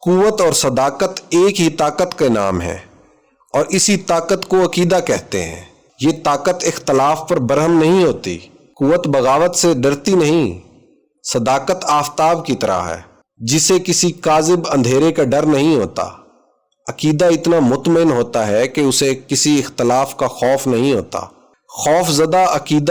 قوت اور صداقت ایک ہی طاقت کے نام ہے اور اسی طاقت کو عقیدہ کہتے ہیں۔ یہ طاقت اختلاف پر برہم نہیں ہوتی، قوت بغاوت سے ڈرتی نہیں، صداقت آفتاب کی طرح ہے جسے کسی کاذب اندھیرے کا ڈر نہیں ہوتا۔ عقیدہ اتنا مطمئن ہوتا ہے کہ اسے کسی اختلاف کا خوف نہیں ہوتا۔ خوف زدہ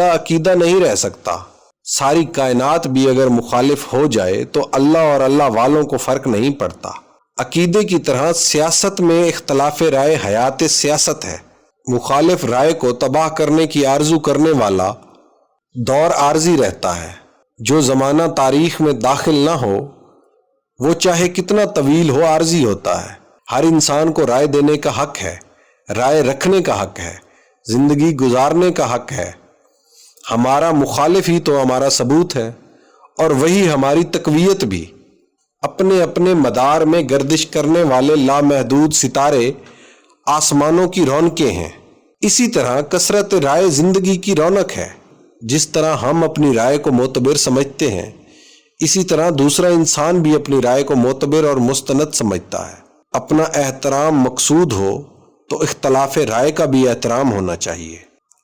عقیدہ نہیں رہ سکتا۔ ساری کائنات بھی اگر مخالف ہو جائے تو اللہ اور اللہ والوں کو فرق نہیں پڑتا۔ عقیدے کی طرح سیاست میں اختلاف رائے حیات سیاست ہے۔ مخالف رائے کو تباہ کرنے کی آرزو کرنے والا دور عارضی رہتا ہے۔ جو زمانہ تاریخ میں داخل نہ ہو وہ چاہے کتنا طویل ہو عارضی ہوتا ہے۔ ہر انسان کو رائے دینے کا حق ہے، رائے رکھنے کا حق ہے، زندگی گزارنے کا حق ہے۔ ہمارا مخالف ہی تو ہمارا ثبوت ہے اور وہی ہماری تقویت بھی۔ اپنے اپنے مدار میں گردش کرنے والے لامحدود ستارے آسمانوں کی رونقیں ہیں۔ اسی طرح کثرت رائے زندگی کی رونق ہے۔ جس طرح ہم اپنی رائے کو معتبر سمجھتے ہیں، اسی طرح دوسرا انسان بھی اپنی رائے کو معتبر اور مستند سمجھتا ہے۔ اپنا احترام مقصود ہو تو اختلاف رائے کا بھی احترام ہونا چاہیے۔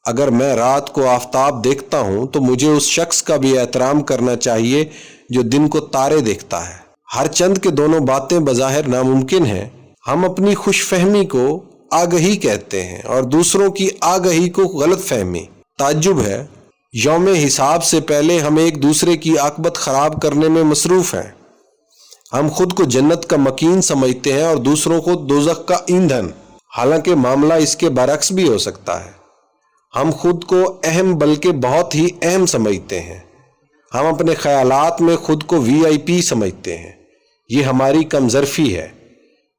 اگر میں رات کو آفتاب دیکھتا ہوں تو مجھے اس شخص کا بھی احترام کرنا چاہیے جو دن کو تارے دیکھتا ہے۔ ہر چند کے دونوں باتیں بظاہر ناممکن ہیں۔ ہم اپنی خوش فہمی کو آگہی کہتے ہیں اور دوسروں کی آگہی کو غلط فہمی۔ تعجب ہے، یوم حساب سے پہلے ہم ایک دوسرے کی عاقبت خراب کرنے میں مصروف ہیں۔ ہم خود کو جنت کا مکین سمجھتے ہیں اور دوسروں کو دوزخ کا ایندھن، حالانکہ معاملہ اس کے برعکس بھی ہو سکتا ہے۔ ہم خود کو اہم بلکہ بہت ہی اہم سمجھتے ہیں۔ ہم اپنے خیالات میں خود کو VIP سمجھتے ہیں۔ یہ ہماری کم ظرفی ہے۔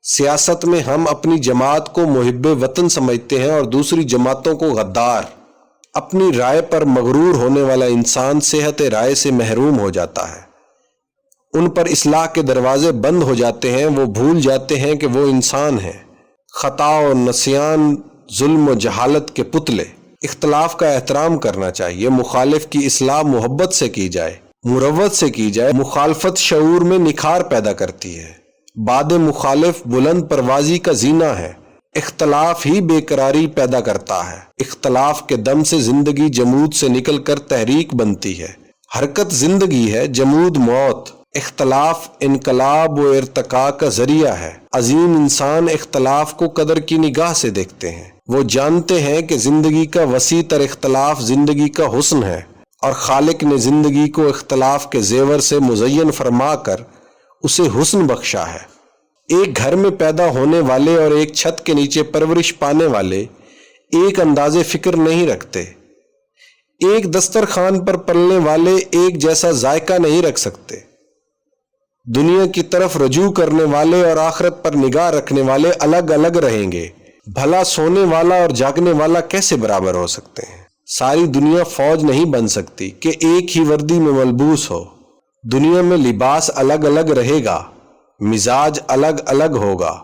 سیاست میں ہم اپنی جماعت کو محب وطن سمجھتے ہیں اور دوسری جماعتوں کو غدار۔ اپنی رائے پر مغرور ہونے والا انسان صحت رائے سے محروم ہو جاتا ہے۔ ان پر اصلاح کے دروازے بند ہو جاتے ہیں۔ وہ بھول جاتے ہیں کہ وہ انسان ہیں، خطا و نسیان، ظلم و جہالت کے پتلے۔ اختلاف کا احترام کرنا چاہیے۔ مخالف کی اصلاح محبت سے کی جائے، مروت سے کی جائے۔ مخالفت شعور میں نکھار پیدا کرتی ہے۔ باد مخالف بلند پروازی کا زینہ ہے۔ اختلاف ہی بے قراری پیدا کرتا ہے۔ اختلاف کے دم سے زندگی جمود سے نکل کر تحریک بنتی ہے۔ حرکت زندگی ہے، جمود موت۔ اختلاف انقلاب و ارتقاء کا ذریعہ ہے۔ عظیم انسان اختلاف کو قدر کی نگاہ سے دیکھتے ہیں۔ وہ جانتے ہیں کہ زندگی کا وسیع تر اختلاف زندگی کا حسن ہے اور خالق نے زندگی کو اختلاف کے زیور سے مزین فرما کر اسے حسن بخشا ہے۔ ایک گھر میں پیدا ہونے والے اور ایک چھت کے نیچے پرورش پانے والے ایک انداز فکر نہیں رکھتے۔ ایک دسترخوان پر پلنے والے ایک جیسا ذائقہ نہیں رکھ سکتے۔ دنیا کی طرف رجوع کرنے والے اور آخرت پر نگاہ رکھنے والے الگ الگ رہیں گے۔ بھلا سونے والا اور جاگنے والا کیسے برابر ہو سکتے ہیں؟ ساری دنیا فوج نہیں بن سکتی کہ ایک ہی وردی میں ملبوس ہو۔ دنیا میں لباس الگ الگ رہے گا، مزاج الگ الگ ہوگا،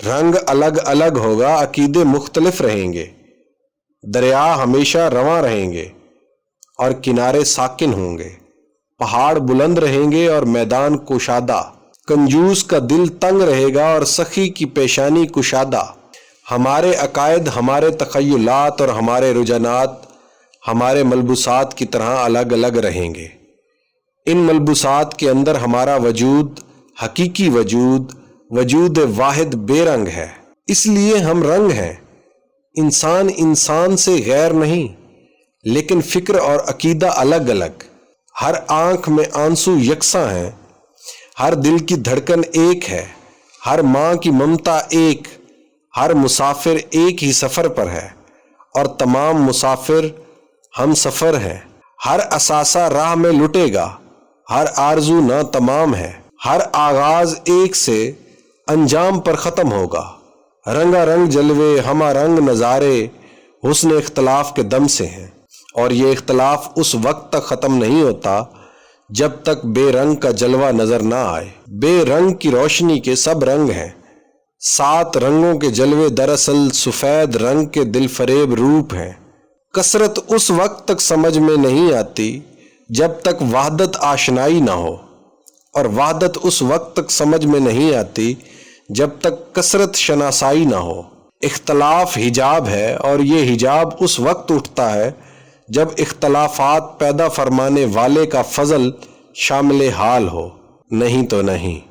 رنگ الگ الگ ہوگا، عقیدے مختلف رہیں گے، دریا ہمیشہ رواں رہیں گے اور کنارے ساکن ہوں گے، پہاڑ بلند رہیں گے اور میدان کشادہ، کنجوس کا دل تنگ رہے گا اور سخی کی پیشانی کشادہ۔ ہمارے عقائد، ہمارے تخیلات اور ہمارے رجحانات ہمارے ملبوسات کی طرح الگ الگ رہیں گے۔ ان ملبوسات کے اندر ہمارا وجود، حقیقی وجود، وجود واحد بے رنگ ہے۔ اس لیے ہم رنگ ہیں۔ انسان انسان سے غیر نہیں، لیکن فکر اور عقیدہ الگ الگ۔ ہر آنکھ میں آنسو یکساں ہیں، ہر دل کی دھڑکن ایک ہے، ہر ماں کی ممتا ایک، ہر مسافر ایک ہی سفر پر ہے اور تمام مسافر ہم سفر ہیں۔ ہر اثاثہ راہ میں لٹے گا، ہر آرزو نا تمام ہے، ہر آغاز ایک سے انجام پر ختم ہوگا۔ رنگا رنگ جلوے، ہمہ رنگ نظارے حسن اختلاف کے دم سے ہیں، اور یہ اختلاف اس وقت تک ختم نہیں ہوتا جب تک بے رنگ کا جلوہ نظر نہ آئے۔ بے رنگ کی روشنی کے سب رنگ ہیں۔ 7 رنگوں کے جلوے دراصل سفید رنگ کے دل فریب روپ ہیں۔ کثرت اس وقت تک سمجھ میں نہیں آتی جب تک وحدت آشنائی نہ ہو، اور وحدت اس وقت تک سمجھ میں نہیں آتی جب تک کثرت شناسائی نہ ہو۔ اختلاف حجاب ہے اور یہ حجاب اس وقت اٹھتا ہے جب اختلافات پیدا فرمانے والے کا فضل شامل حال ہو، نہیں تو نہیں۔